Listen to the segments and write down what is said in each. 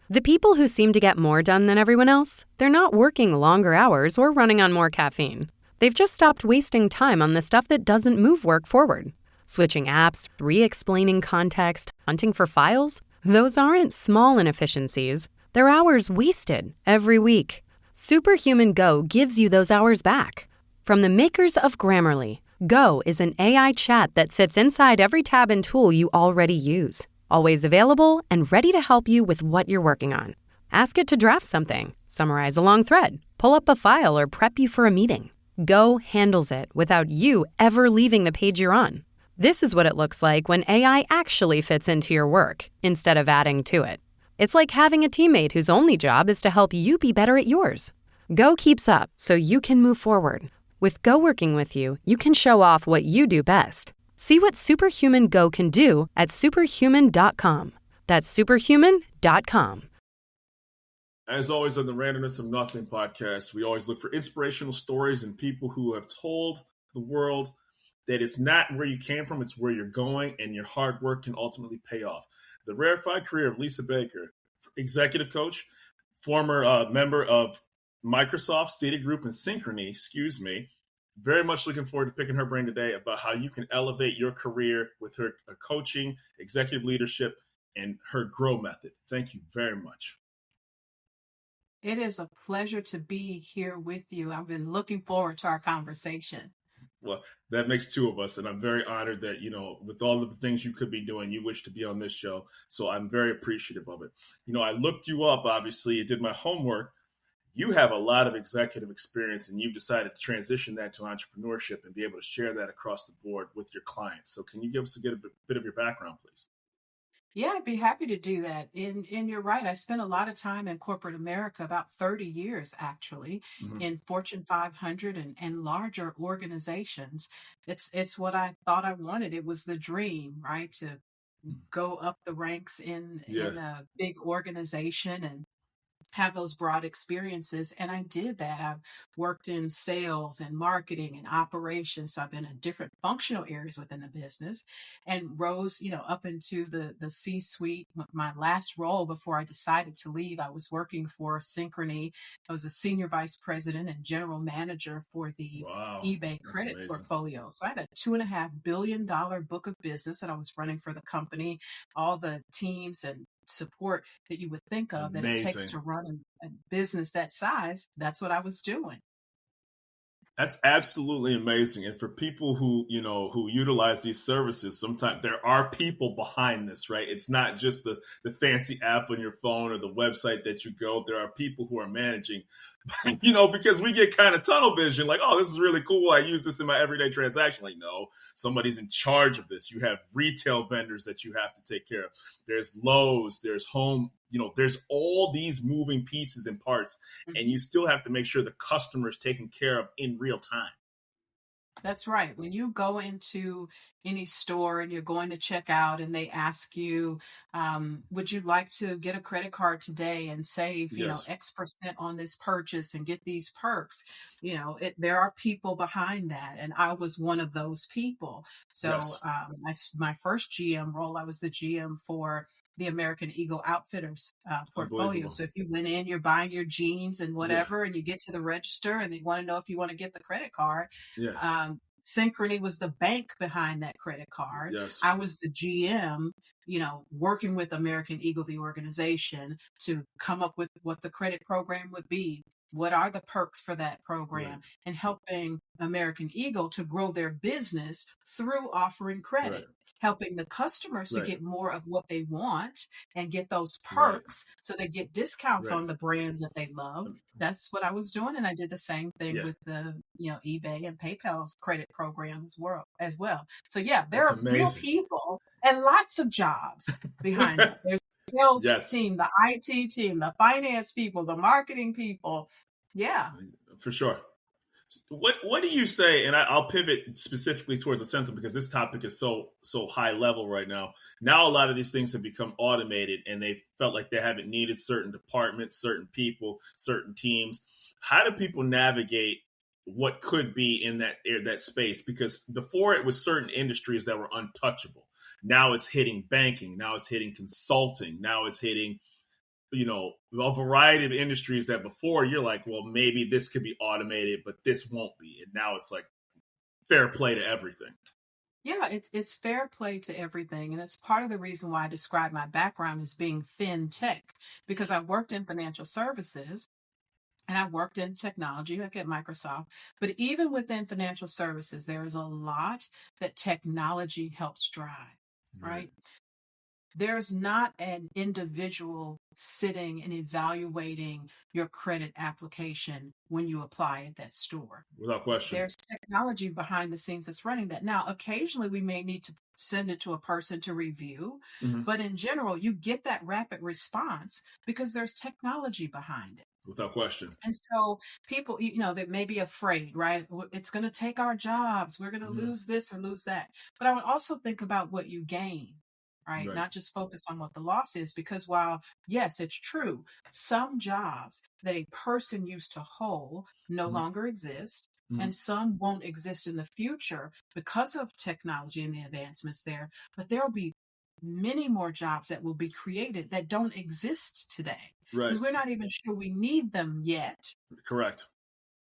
The people who seem to get more done than everyone else, they're not working longer hours or running on more caffeine. They've just stopped wasting time on the stuff that doesn't move work forward. Switching apps, re-explaining context, hunting for files, those aren't small inefficiencies. They're hours wasted every week. Superhuman Go gives you those hours back. From the makers of Grammarly, Go is an AI chat that sits inside every tab and tool you already use. Always available and ready to help you with what you're working on. Ask it to draft something, summarize a long thread, pull up a file, or prep you for a meeting. Go handles it without you ever leaving the page you're on. This is what it looks like when AI actually fits into your work instead of adding to it. It's like having a teammate whose only job is to help you be better at yours. Go keeps up so you can move forward. With Go working with you, you can show off what you do best. See what Superhuman Go can do at superhuman.com. That's superhuman.com. As always on the Randomness of Nothing podcast, we always look for inspirational stories and people who have told the world that it's not where you came from, it's where you're going, and your hard work can ultimately pay off. The rarefied career of Lisa Baker, executive coach, former member of Microsoft, Stadia Group, and Synchrony, very much looking forward to picking her brain today about how you can elevate your career with her coaching, executive leadership, and her grow method. Thank you very much. It is a pleasure to be here with you. I've been looking forward to our conversation. Well, that makes two of us, and I'm very honored that, with all of the things you could be doing, you wish to be on this show. So I'm very appreciative of it. I looked you up, obviously, did my homework. You have a lot of executive experience, and you've decided to transition that to entrepreneurship and be able to share that across the board with your clients. So can you give us a bit of your background, please? Yeah, I'd be happy to do that. And you're right. I spent a lot of time in corporate America, about 30 years actually, in Fortune 500 and larger organizations. It's what I thought I wanted. It was the dream, right? To go up the ranks in a big organization and have those broad experiences. And I did that. I've worked in sales and marketing and operations. So I've been in different functional areas within the business and rose, up into the C-suite. My last role before I decided to leave, I was working for Synchrony. I was a senior vice president and general manager for the eBay credit portfolio. So I had a $2.5 billion book of business that I was running for the company, all the teams and support that you would think of that it takes to run a business that size. That's what I was doing. That's absolutely amazing. And for people who utilize these services, sometimes there are people behind this, right? It's not just the fancy app on your phone or the website that you go. There are people who are managing, because we get kind of tunnel vision, like, oh, this is really cool. I use this in my everyday transaction. Like, no, somebody's in charge of this. You have retail vendors that you have to take care of. There's Lowe's, there's home, there's all these moving pieces and parts, and you still have to make sure the customer is taken care of in real time. That's right. When you go into any store and you're going to check out and they ask you, would you like to get a credit card today and save, X% on this purchase and get these perks? There are people behind that. And I was one of those people. So my first GM role, I was the GM for the American Eagle Outfitters portfolio. So if you went in, you're buying your jeans and whatever, and you get to the register and they want to know if you want to get the credit card. Synchrony was the bank behind that credit card. Yes. I was the GM, working with American Eagle, the organization, to come up with what the credit program would be. What are the perks for that program, and helping American Eagle to grow their business through offering credit. Helping the customers to get more of what they want and get those perks so they get discounts on the brands that they love. That's what I was doing. And I did the same thing with the, eBay and PayPal's credit program as well. So there are real people and lots of jobs behind it. There's the sales team, the IT team, the finance people, the marketing people. Yeah. For sure. What do you say? And I'll pivot specifically towards Ascentim because this topic is so high level right now. Now a lot of these things have become automated, and they felt like they haven't needed certain departments, certain people, certain teams. How do people navigate what could be in that space? Because before it was certain industries that were untouchable. Now it's hitting banking. Now it's hitting consulting. Now it's hitting a variety of industries that before you're like, well, maybe this could be automated, but this won't be. And now it's like fair play to everything. Yeah, it's fair play to everything. And it's part of the reason why I describe my background as being fintech, because I worked in financial services and I worked in technology, like at Microsoft. But even within financial services, there is a lot that technology helps drive, right? There's not an individual sitting and evaluating your credit application when you apply at that store. Without question. There's technology behind the scenes that's running that. Now, occasionally we may need to send it to a person to review, but in general, you get that rapid response because there's technology behind it. Without question. And so people, they may be afraid, right? It's going to take our jobs. We're going to lose this or lose that. But I would also think about what you gain, right? Not just focus on what the loss is, because while, yes, it's true, some jobs that a person used to hold no longer exist, and some won't exist in the future because of technology and the advancements there. But there'll be many more jobs that will be created that don't exist today. Because we're not even sure we need them yet. Correct.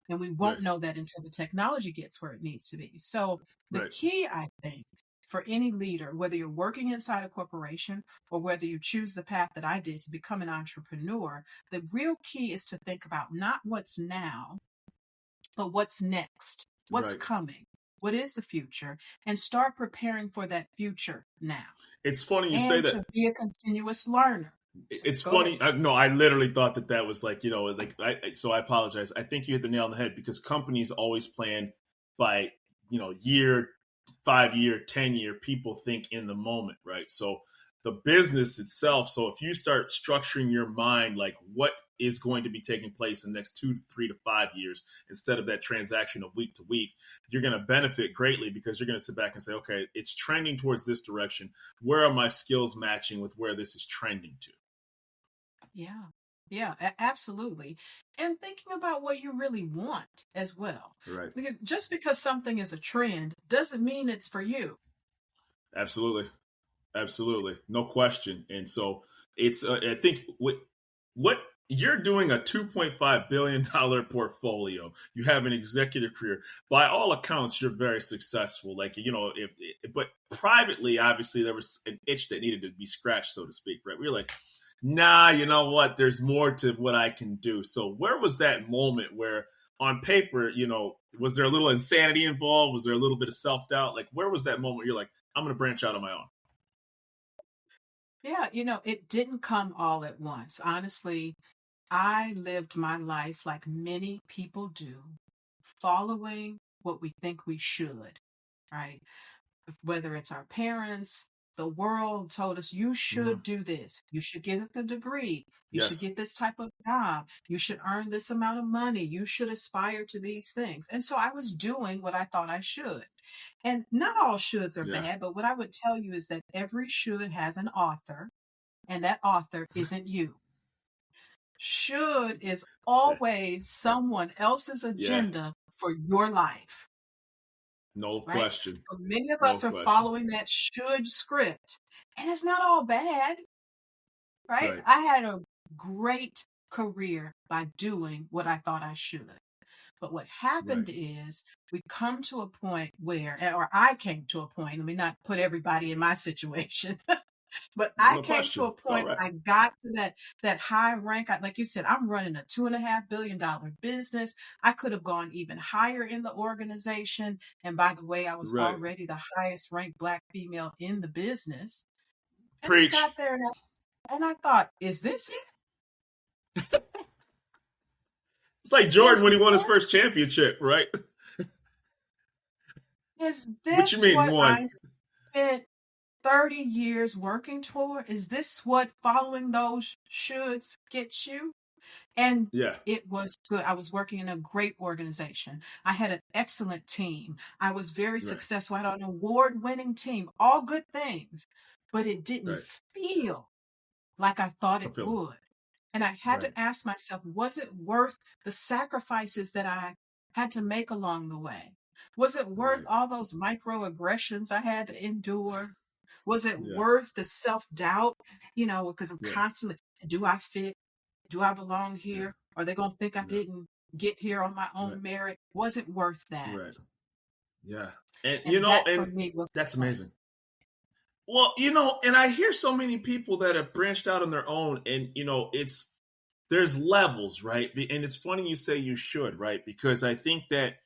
And we won't know that until the technology gets where it needs to be. So the key, I think, for any leader, whether you're working inside a corporation or whether you choose the path that I did to become an entrepreneur, the real key is to think about not what's now, but what's next, what's coming, what is the future, and start preparing for that future now. It's funny you say that. And to be a continuous learner. It's funny. I literally thought that was like, so I apologize. I think you hit the nail on the head, because companies always plan by, year, 5-year, 10-year. People think in the moment, right? So the business itself. So if you start structuring your mind, like what is going to be taking place in the next 2 to 3 to 5 years, instead of that transaction of week to week, you're going to benefit greatly, because you're going to sit back and say, okay, it's trending towards this direction. Where are my skills matching with where this is trending to? Yeah, absolutely. And thinking about what you really want as well. Right. Because just because something is a trend doesn't mean it's for you. Absolutely. No question. And so it's, I think what you're doing, a $2.5 billion portfolio. You have an executive career. By all accounts, you're very successful. Like, but privately, obviously, there was an itch that needed to be scratched, so to speak, right? We were like, nah, you know what? There's more to what I can do. So where was that moment where on paper, was there a little insanity involved? Was there a little bit of self-doubt? Like, where was that moment where you're like, I'm going to branch out on my own? Yeah, it didn't come all at once. Honestly, I lived my life like many people do, following what we think we should, right? Whether it's our parents, the world told us, you should do this. You should get the degree. You should get this type of job. You should earn this amount of money. You should aspire to these things. And so I was doing what I thought I should. And not all shoulds are bad, but what I would tell you is that every should has an author, and that author isn't you. Should is always someone else's agenda for your life. No question. So many of us are following that should script, and it's not all bad, right? I had a great career by doing what I thought I should. But what happened is we come to a point where, or I came to a point, let me not put everybody in my situation, but I came to a point, I got to that high rank. Like you said, I'm running a $2.5 billion business. I could have gone even higher in the organization. And by the way, I was already the highest ranked Black female in the business. And I got there and I thought, is this it? It's like Jordan when he won his first championship, right? Is this what I spent 30 years working toward? Is this what following those shoulds gets you? And it was good. I was working in a great organization. I had an excellent team. I was very successful. I had an award-winning team, all good things, but it didn't feel like I thought it would. And I had to ask myself, was it worth the sacrifices that I had to make along the way? Was it worth all those microaggressions I had to endure? Was it worth the self-doubt? Because I'm constantly, Do I fit? Do I belong Yeah. here? Are they going to think I Yeah. didn't get here on my Right. own merit? Was it worth that? Right. Yeah. And And that for me was the that's point. amazing. Well, and I hear so many people that have branched out on their own, and there's levels, right? And it's funny you say you should, right? Because I think that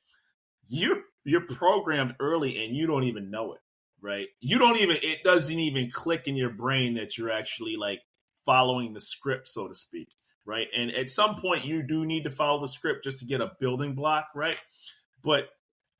you're programmed early and you don't even know it, right? It doesn't even click in your brain that you're actually like following the script, so to speak, right? And at some point you do need to follow the script just to get a building block, right? But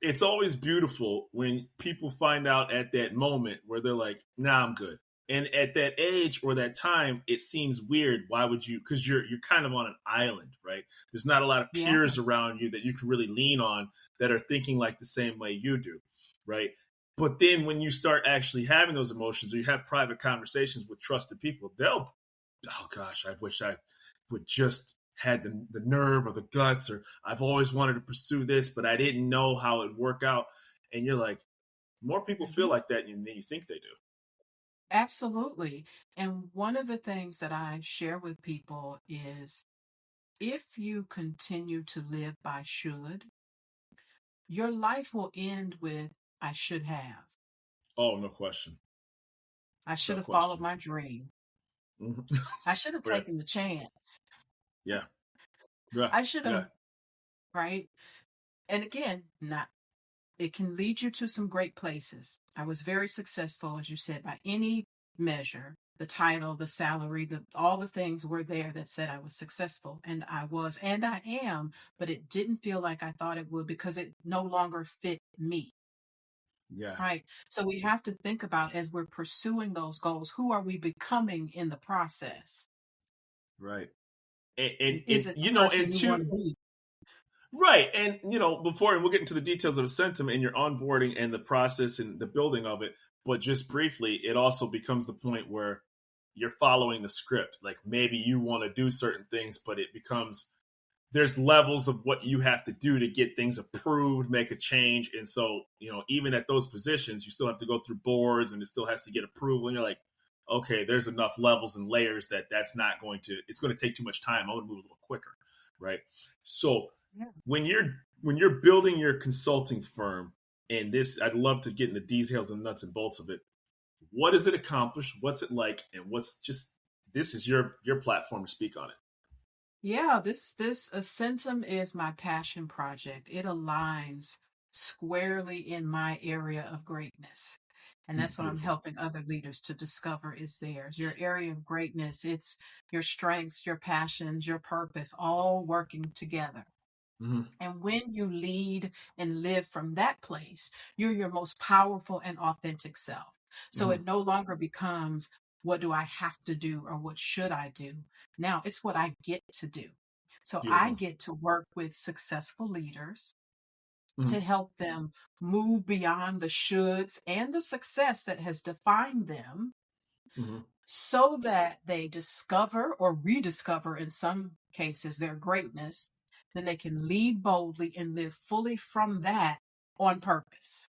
it's always beautiful when people find out at that moment where they're like, "Nah, I'm good." And at that age or that time, it seems weird. Why would you? Because you're kind of on an island, right? There's not a lot of Yeah, peers around you that you can really lean on that are thinking like the same way you do, right? But then when you start actually having those emotions, or you have private conversations with trusted people, oh gosh, I wish I would just had the nerve or the guts, or I've always wanted to pursue this, but I didn't know how it'd work out. And you're like, more people feel mhm, like that than you think they do. absolutely. And one of the things that I share with people is if you continue to live by should, your life will end with I should have. Oh, no question. I should No have followed question. my dream. Mhm. I should have Yeah. taken the chance. Yeah. Yeah. I should Yeah. have, right? And again, not it can lead you to some great places. I was very successful, as you said, by any measure. The title, the salary, all the things were there that said I was successful. And I was, and I am, but it didn't feel like I thought it would because it no longer fit me. Yeah. Right. So we have to think about as we're pursuing those goals, who are we becoming in the process? Right. And, Is it the and person you two, want to be? right. And, and we'll get into the details of Ascentim and your onboarding and the process and the building of it. But just briefly, it also becomes the point where you're following the script. Like maybe you want to do certain things, but it becomes there's levels of what you have to do to get things approved, make a change. And so, even at those positions, you still have to go through boards and it still has to get approval. And you're like, okay, there's enough levels and layers that's not it's going to take too much time. I want to move a little quicker. Right. So Yeah. when you're building your consulting firm, and this, I'd love to get in the details and nuts and bolts of it. What does it accomplish? What's it like? And this is your platform to speak on it. Yeah, this Ascentum is my passion project. It aligns squarely in my area of greatness. And that's what I'm Beautiful. helping other leaders to discover is theirs. Your area of greatness, it's your strengths, your passions, your purpose, all working together. Mm-hmm. And when you lead and live from that place, you're your most powerful and authentic self. So Mm-hmm. it no longer becomes, what do I have to do or what should I do? Now it's what I get to do. So I Beautiful. get to work with successful leaders Mm-hmm. to help them move beyond the shoulds and the success that has defined them Mm-hmm. so that they discover or rediscover, in some cases, their greatness, then they can lead boldly and live fully from that on purpose.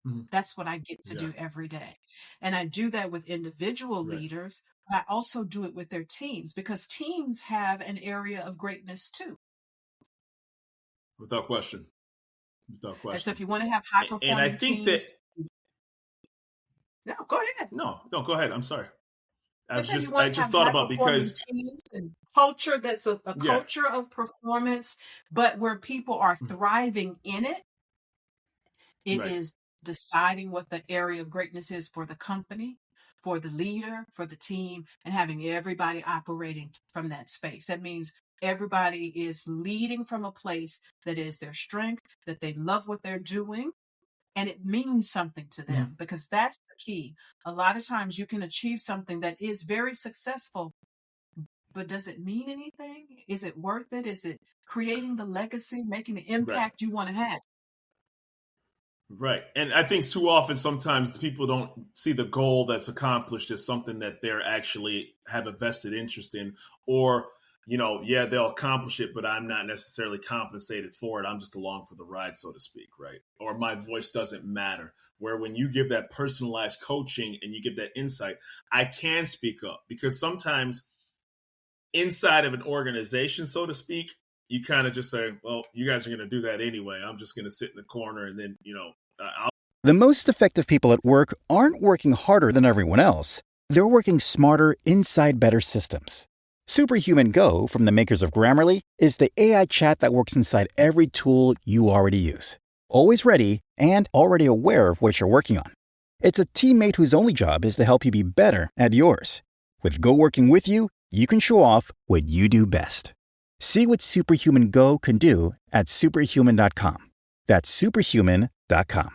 Mm-hmm. That's what I get to Yeah. do every day. And I do that with individual Right. leaders, but I also do it with their teams because teams have an area of greatness too. Without question. Without And so question. if you want to have high And I performing think that teams, no, go ahead. no, go ahead. I'm sorry. I said you I want to just have thought high about performing because teams and culture that's a yeah. culture of performance, but where people are thriving in it. It Right. is deciding what the area of greatness is for the company, for the leader, for the team, and having everybody operating from that space. That means everybody is leading from a place that is their strength, that they love what they're doing, and it means something to Mm-hmm. them because that's the key. A lot of times you can achieve something that is very successful, but does it mean anything? Is it worth it? Is it creating the legacy, making the Right. impact you want to have? Right. And I think too often sometimes the people don't see the goal that's accomplished as something that they're actually have a vested interest in, or, yeah, they'll accomplish it, but I'm not necessarily compensated for it. I'm just along for the ride, so to speak. Right. Or my voice doesn't matter. Where when you give that personalized coaching and you give that insight, I can speak up because sometimes inside of an organization, so to speak, you kind of just say, well, you guys are going to do that anyway. I'm just going to sit in the corner and then, I'll. The most effective people at work aren't working harder than everyone else. They're working smarter inside better systems. Superhuman Go, from the makers of Grammarly, is the AI chat that works inside every tool you already use. Always ready and already aware of what you're working on. It's a teammate whose only job is to help you be better at yours. With Go working with you, you can show off what you do best. See what Superhuman Go can do at superhuman.com. That's superhuman.com.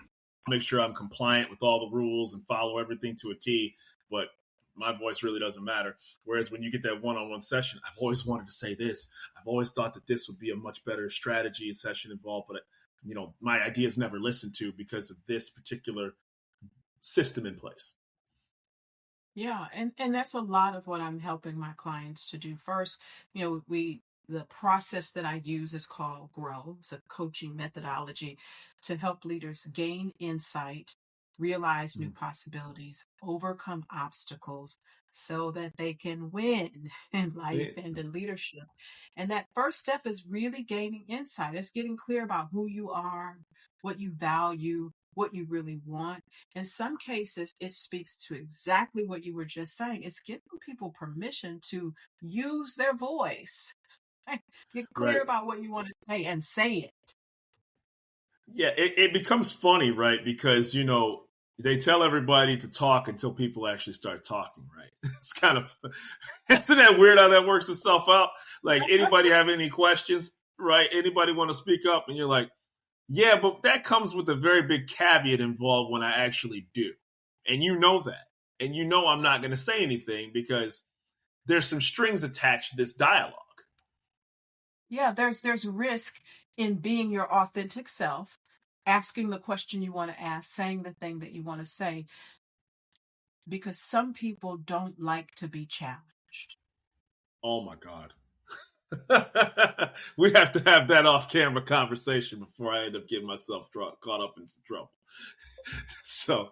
Make sure I'm compliant with all the rules and follow everything to a T, but my voice really doesn't matter. Whereas when you get that one-on-one session, I've always wanted to say this. I've always thought that this would be a much better strategy and session involved, but my ideas never listened to because of this particular system in place. Yeah, and that's a lot of what I'm helping my clients to do. First, the process that I use is called GROW. It's a coaching methodology to help leaders gain insight, realize new possibilities, overcome obstacles so that they can win in life and in leadership. And that first step is really gaining insight. It's getting clear about who you are, what you value, what you really want. In some cases, it speaks to exactly what you were just saying. It's giving people permission to use their voice. Get clear about what you want to say and say it. Yeah, it becomes funny, right? Because, they tell everybody to talk until people actually start talking, right? It's kind of, isn't that weird how that works itself out? Like, anybody have any questions, right? Anybody want to speak up? And you're like, yeah, but that comes with a very big caveat involved when I actually do. And you know that. And I'm not going to say anything because there's some strings attached to this dialogue. Yeah, there's risk in being your authentic self, asking the question you want to ask, saying the thing that you want to say, because some people don't like to be challenged. Oh my God. We have to have that off-camera conversation before I end up getting myself caught up in some trouble. So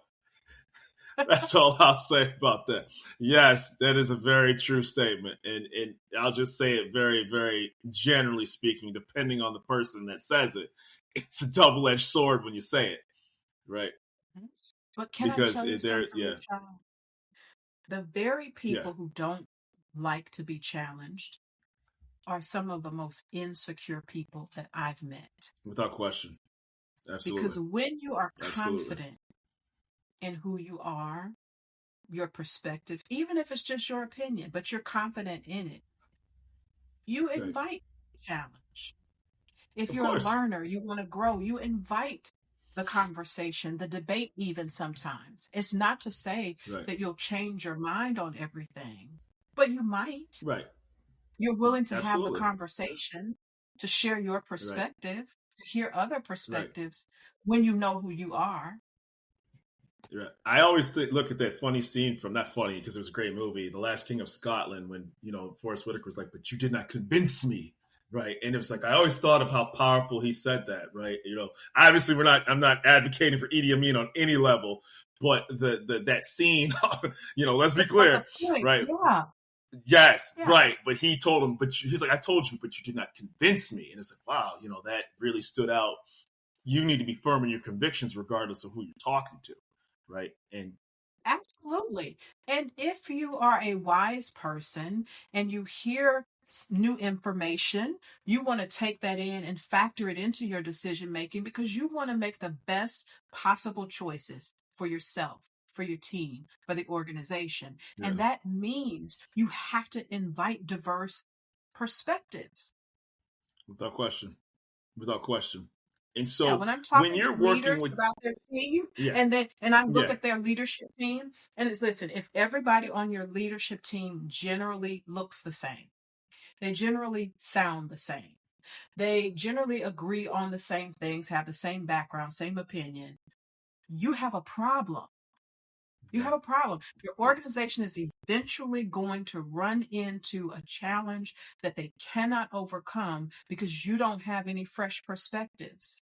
that's all I'll say about that. Yes, that is a very true statement. And I'll just say it very, very generally speaking, depending on the person that says it. It's a double-edged sword when you say it, right? But can I tell you something, Sean? The very people who don't like to be challenged are some of the most insecure people that I've met. Without question. Absolutely. Because when you are confident in who you are, your perspective, even if it's just your opinion, but you're confident in it, you invite challenge. If you're a learner, you want to grow, you invite the conversation, the debate even sometimes. It's not to say that you'll change your mind on everything, but you might. Right. You're willing to have the conversation, to share your perspective, to hear other perspectives when you know who you are. Right. I always look at that funny scene from, not funny because it was a great movie, The Last King of Scotland, when, Forrest Whitaker was like, but you did not convince me. Right. And it was like, I always thought of how powerful he said that. Right. Obviously I'm not advocating for Idi Amin on any level, but that scene, let's be clear. Right. Yeah. Yes, right. But he told him, he's like, I told you, but you did not convince me. And it's like, wow, that really stood out. You need to be firm in your convictions regardless of who you're talking to. Right. And absolutely. And if you are a wise person and you hear new information, you want to take that in and factor it into your decision making because you want to make the best possible choices for yourself, for your team, for the organization. Yeah. And that means you have to invite diverse perspectives. Without question. And so when I'm talking when you're to working leaders about their team, and I look at their leadership team, and it's, listen, if everybody on your leadership team generally looks the same, they generally sound the same, they generally agree on the same things, have the same background, same opinion, you have a problem. You have a problem. Your organization is eventually going to run into a challenge that they cannot overcome because you don't have any fresh perspectives.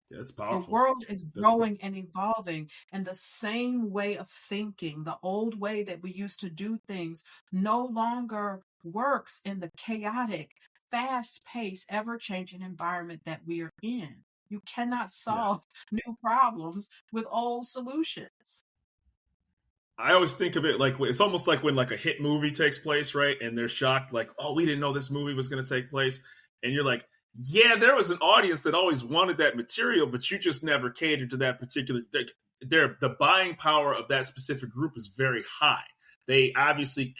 Yeah, that's powerful. The world is growing and evolving, and the same way of thinking, the old way that we used to do things, no longer works in the chaotic, fast-paced, ever-changing environment that we are in. You cannot solve new problems with old solutions. I always think of it like it's almost like when like a hit movie takes place, right? And they're shocked, like, "Oh, we didn't know this movie was going to take place," and you're like, "Yeah, there was an audience that always wanted that material, but you just never catered to that particular." The buying power of that specific group is very high. They obviously,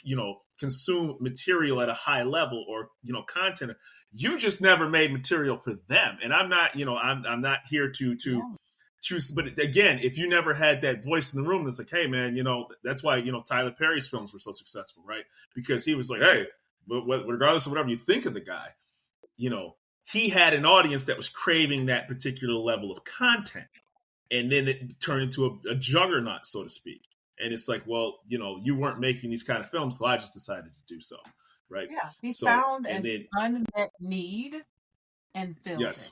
consume material at a high level, or content. You just never made material for them, and I'm not, I'm not here to Yeah. choose. But again, if you never had that voice in the room that's like, hey man, that's why Tyler Perry's films were so successful, right? Because he was like, hey, regardless of whatever you think of the guy, he had an audience that was craving that particular level of content, and then it turned into a juggernaut, so to speak. And it's like, well, you weren't making these kind of films, so I just decided to do so, right? Yeah, he So, found and an then unmet need and filled it. yes,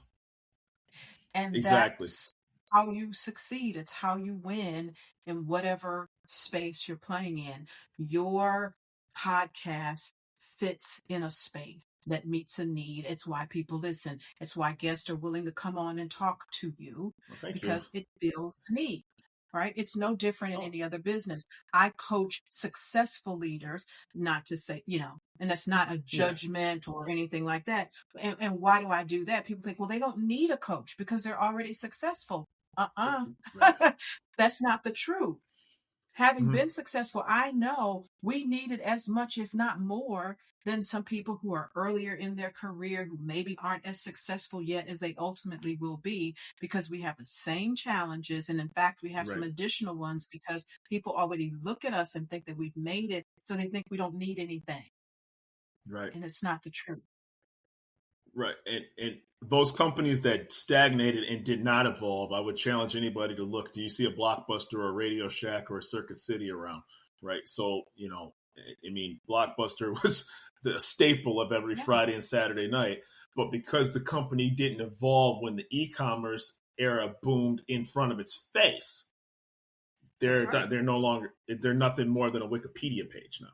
And exactly, that's how you succeed. It's how you win in whatever space you're playing in. Your podcast fits in a space that meets a need. It's why people listen. It's why guests are willing to come on and talk to you, well, thank you. because it fills a need. Right? It's no different in Oh, any other business. I coach successful leaders, not to say, and that's not a yeah, judgment or anything like that. And why do I do that? People think, well, they don't need a coach because they're already successful. right. That's not the truth. Having Mhm. been successful, I know we need it as much, if not more, than some people who are earlier in their career who maybe aren't as successful yet as they ultimately will be, because we have the same challenges. And in fact, we have some Right, additional ones because people already look at us and think that we've made it. So they think we don't need anything. right. And it's not the truth. Right. And those companies that stagnated and did not evolve, I would challenge anybody to look. Do you see a Blockbuster or a Radio Shack or a Circuit City around? Right. So, I mean, Blockbuster was the staple of every Yeah, Friday and Saturday night. But because the company didn't evolve when the e-commerce era boomed in front of its face, that's right. they're no longer, they're nothing more than a Wikipedia page now.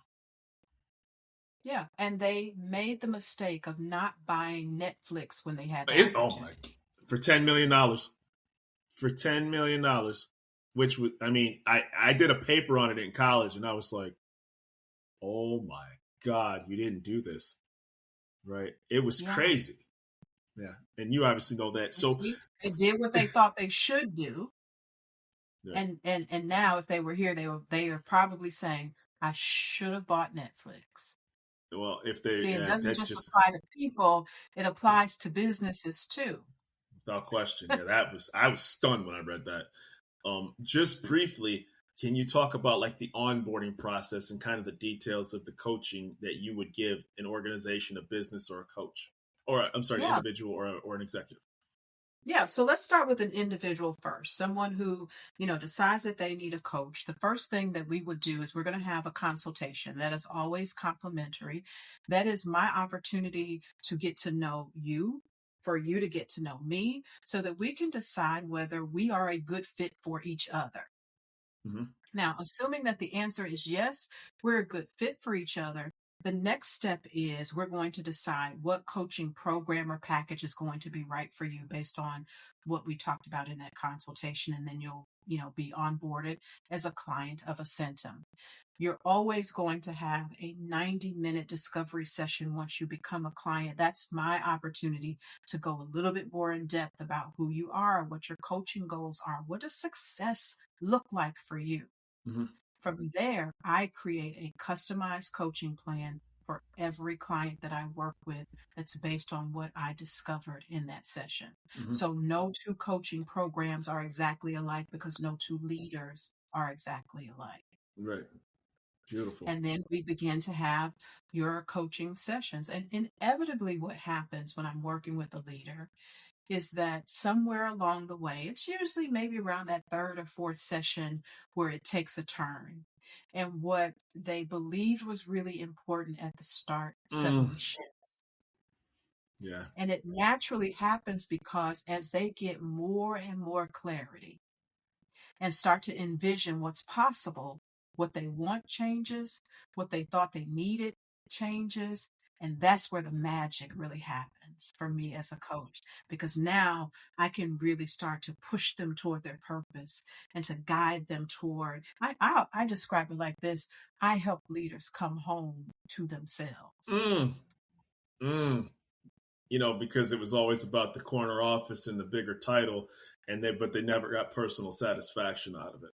Yeah. And they made the mistake of not buying Netflix when they had the Oh my, opportunity. for $10 million. For $10 million, which would, I mean, I did a paper on it in college, and I was like, oh my god, you didn't do this, right? It was Yeah. crazy. Yeah, and you obviously know that. You So see, they did what they thought they should do. yeah, And now if they were here, they are probably saying, I should have bought Netflix. well, if they, See, it yeah, doesn't that's just just apply to people, it applies to businesses too. without question. Yeah, I was stunned when I read that. Just briefly, can you talk about like the onboarding process and kind of the details of the coaching that you would give an organization, a business, or a coach, or I'm sorry, an Yeah. individual or an executive? Yeah, so let's start with an individual first. Someone who, decides that they need a coach. The first thing that we would do is we're going to have a consultation. That is always complimentary. That is my opportunity to get to know you, for you to get to know me, so that we can decide whether we are a good fit for each other. Mm-hmm. Now, assuming that the answer is yes, we're a good fit for each other. The next step is we're going to decide what coaching program or package is going to be right for you based on what we talked about in that consultation. And then you'll, be onboarded as a client of Ascentim. You're always going to have a 90-minute discovery session once you become a client. That's my opportunity to go a little bit more in depth about who you are, what your coaching goals are, what does success look like for you. Mm-hmm. From there, I create a customized coaching plan for every client that I work with that's based on what I discovered in that session. Mm-hmm. So no two coaching programs are exactly alike because no two leaders are exactly alike. Right. Beautiful. And then we begin to have your coaching sessions. And inevitably, what happens when I'm working with a leader is that somewhere along the way, it's usually maybe around that third or fourth session where it takes a turn. And what they believed was really important at the start suddenly shifts. Yeah. And it naturally happens because as they get more and more clarity and start to envision what's possible, what they want changes, what they thought they needed changes. And that's where the magic really happens for me as a coach, because now I can really start to push them toward their purpose and to guide them toward. I describe it like this: I help leaders come home to themselves. Mm, mm. Because it was always about the corner office and the bigger title, but they never got personal satisfaction out of it.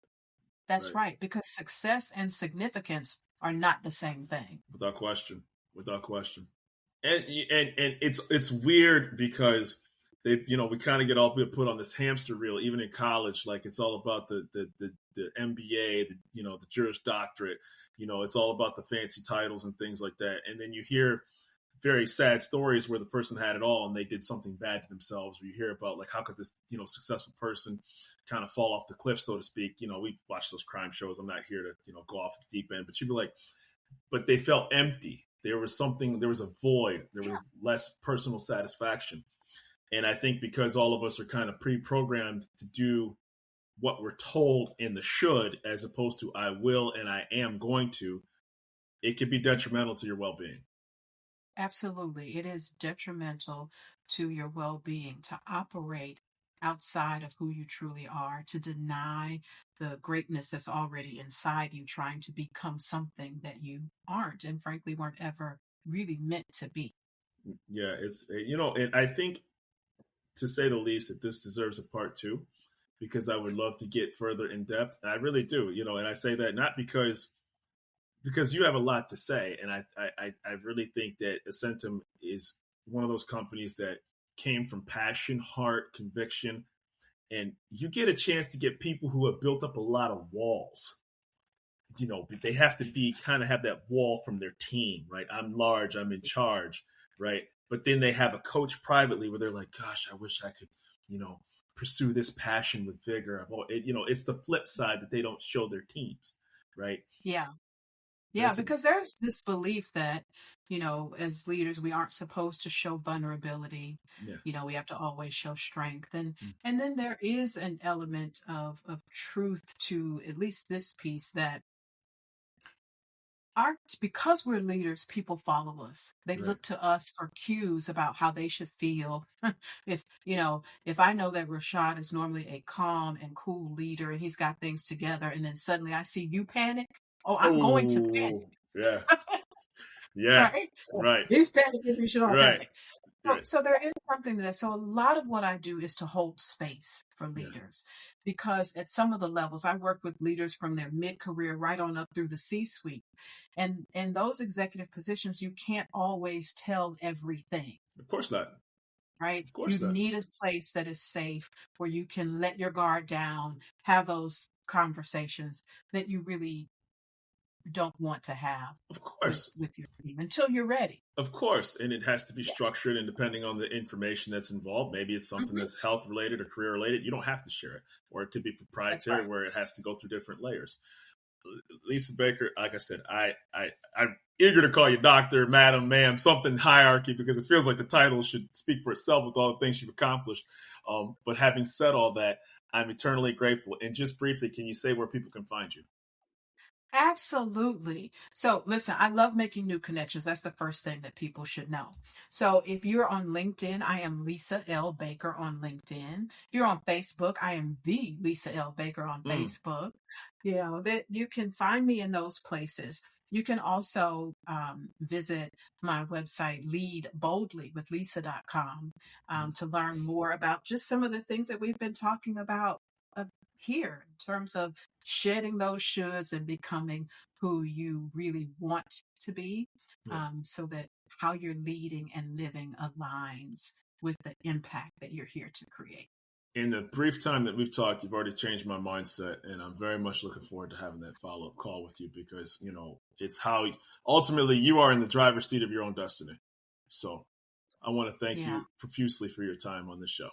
That's Right. right, because success and significance are not the same thing. Without question. Without question. And it's weird because we kind of get all put on this hamster wheel, even in college. Like, it's all about the MBA, the Juris Doctorate. It's all about the fancy titles and things like that. And then you hear very sad stories where the person had it all and they did something bad to themselves. Or you hear about, like, how could this successful person kind of fall off the cliff, so to speak. We've watched those crime shows. I'm not here to go off the deep end, but you'd be like, but they felt empty. There was a void. There was less personal satisfaction. And I think because all of us are kind of pre-programmed to do what we're told in the should, as opposed to I will and I am going to, it could be detrimental to your well-being. Absolutely. It is detrimental to your well being to operate outside of who you truly are, to deny the greatness that's already inside you, trying to become something that you aren't and frankly weren't ever really meant to be. Yeah, and I think, to say the least, that this deserves a part two, because I would love to get further in depth. I really do, and I say that not because you have a lot to say, and I really think that Ascentim is one of those companies that came from passion, heart, conviction, and you get a chance to get people who have built up a lot of walls. They have to have that wall from their team, right? I'm large, I'm in charge, right? But then they have a coach privately where they're like, gosh, I wish I could, pursue this passion with vigor. It's the flip side that they don't show their teams, right? Yeah. Yeah, because there's this belief that, as leaders, we aren't supposed to show vulnerability. Yeah. We have to always show strength. And then there is an element of truth to at least this piece, that because we're leaders, people follow us. They Right. look to us for cues about how they should feel. If I know that Rashad is normally a calm and cool leader and he's got things together, and then suddenly I see you panic, I'm going to panic. Yeah. Yeah. Right? Right. He's panicking, we should all Right. panic. Right. So there is something there. So a lot of what I do is to hold space for Yeah. leaders, because at some of the levels, I work with leaders from their mid-career right on up through the C-suite. And in those executive positions, you can't always tell everything. Of course not. Right? Of course You not. need a place that is safe, where you can let your guard down, have those conversations that you really don't want to have Of course. with your team until you're ready. Of course. And it has to be structured, and depending on the information that's involved, maybe it's something that's health related or career related. You don't have to share it, or it could be proprietary, where it has to go through different layers. Lisa Baker, like I said, I'm eager to call you doctor, madam, ma'am, something hierarchy, because it feels like the title should speak for itself with all the things you've accomplished. But having said all that, I'm eternally grateful. And just briefly, can you say where people can find you? Absolutely. So listen, I love making new connections. That's the first thing that people should know. So if you're on LinkedIn, I am Lisa L. Baker on LinkedIn. If you're on Facebook, I am the Lisa L. Baker on Facebook. That you can find me in those places. You can also visit my website, leadboldlywithlisa.com, to learn more about just some of the things that we've been talking about here, in terms of shedding those shoulds and becoming who you really want to be, so that how you're leading and living aligns with the impact that you're here to create. In the brief time that we've talked, you've already changed my mindset, and I'm very much looking forward to having that follow-up call with you, because, it's how ultimately you are in the driver's seat of your own destiny. So I want to thank you profusely for your time on this show.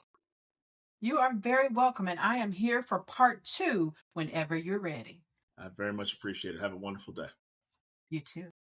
You are very welcome, and I am here for part 2 whenever you're ready. I very much appreciate it. Have a wonderful day. You too.